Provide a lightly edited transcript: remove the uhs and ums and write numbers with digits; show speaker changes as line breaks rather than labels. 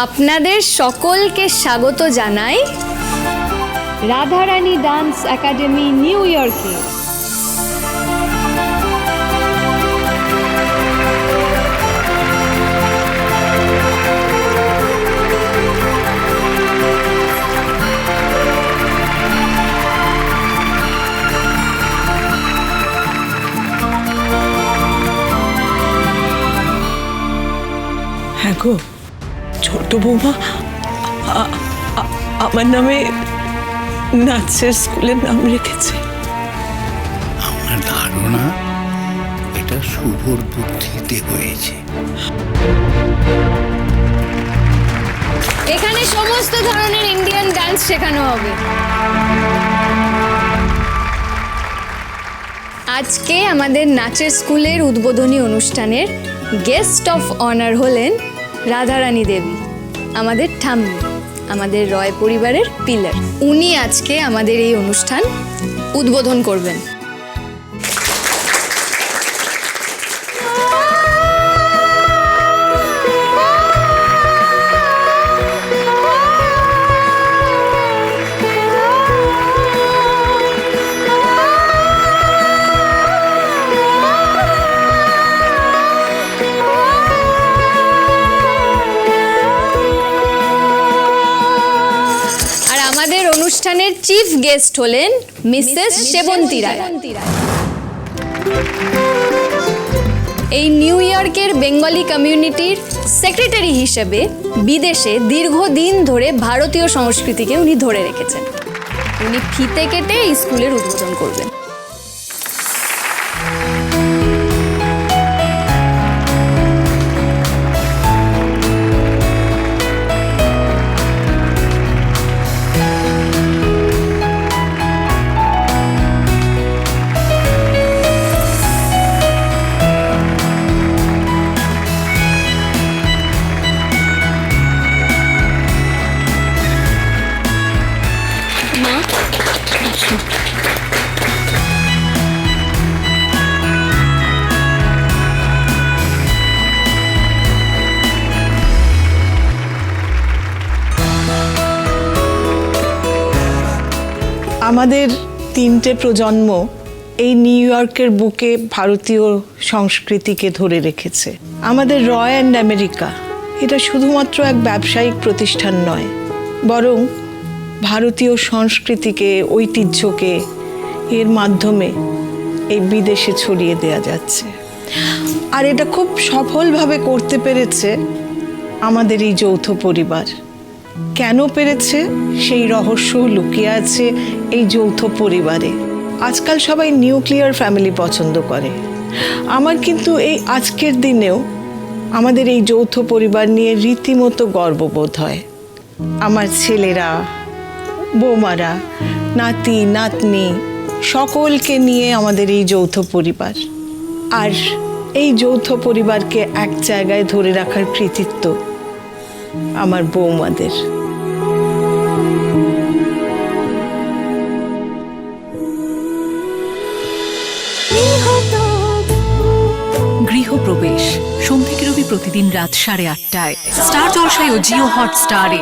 আপনাদের সকলকে স্বাগত জানাই রাধারানী ডান্স একাডেমি নিউ ইয়র্কে।
হ্যাঁ গো, ছোট বৌমা আমার নামে নাচের স্কুলের নাম রেখেছে।
আমার ধারণা এটা শুভর বুদ্ধিতে হয়েছে।
এখানে সমস্ত ধরনের ইন্ডিয়ান ডান্স শেখানো হবে। আজকে আমাদের নাচের স্কুলের উদ্বোধনী অনুষ্ঠানের গেস্ট অফ অনার হলেন রাধারানী দেবী, আমাদের ঠাম্মি, আমাদের রয় পরিবারের পিলার। উনি আজকে আমাদের এই অনুষ্ঠান উদ্বোধন করবেন। আমাদের অনুষ্ঠানের চিফ গেস্ট হলেন মিসেস সেবন্তী রায়। এই নিউ ইয়র্কের বেঙ্গলি কমিউনিটির সেক্রেটারি হিসেবে বিদেশে দীর্ঘদিন ধরে ভারতীয় সংস্কৃতিকে উনি ধরে রেখেছেন। উনি ফিতে কেটে এই স্কুলের উদ্বোধন করবেন।
আমাদের 3টে প্রজন্ম এই নিউ ইয়র্কের বুকে ভারতীয় সংস্কৃতিকে ধরে রেখেছে। আমাদের রয় অ্যান্ড আমেরিকা এটা শুধুমাত্র এক ব্যবসায়িক প্রতিষ্ঠান নয়, বরং ভারতীয় সংস্কৃতিকে, ঐতিহ্যকে এর মাধ্যমে এই বিদেশে ছড়িয়ে দেওয়া যাচ্ছে। আর এটা খুব সফলভাবে করতে পেরেছে আমাদের এই যৌথ পরিবার। কেন পেরেছে সেই রহস্য লুকিয়ে আছে এই যৌথ পরিবারে। আজকাল সবাই নিউক্লিয়ার ফ্যামিলি পছন্দ করে। আমার কিন্তু এই আজকের দিনেও আমাদের এই যৌথ পরিবার নিয়ে রীতিমতো গর্ববোধ হয়। আমার ছেলেরা, বৌমারা, নাতি নাতনি সকলকে নিয়ে আমাদের এই যৌথ পরিবার। আর এই যৌথ পরিবারকে এক জায়গায় ধরে রাখার কৃতিত্ব আমার বৌমাদের।
গৃহপ্রবেশ সোম থেকে রবি প্রতিদিন রাত 8:30টায় স্টার জলসায় ও জিও হটস্টারে।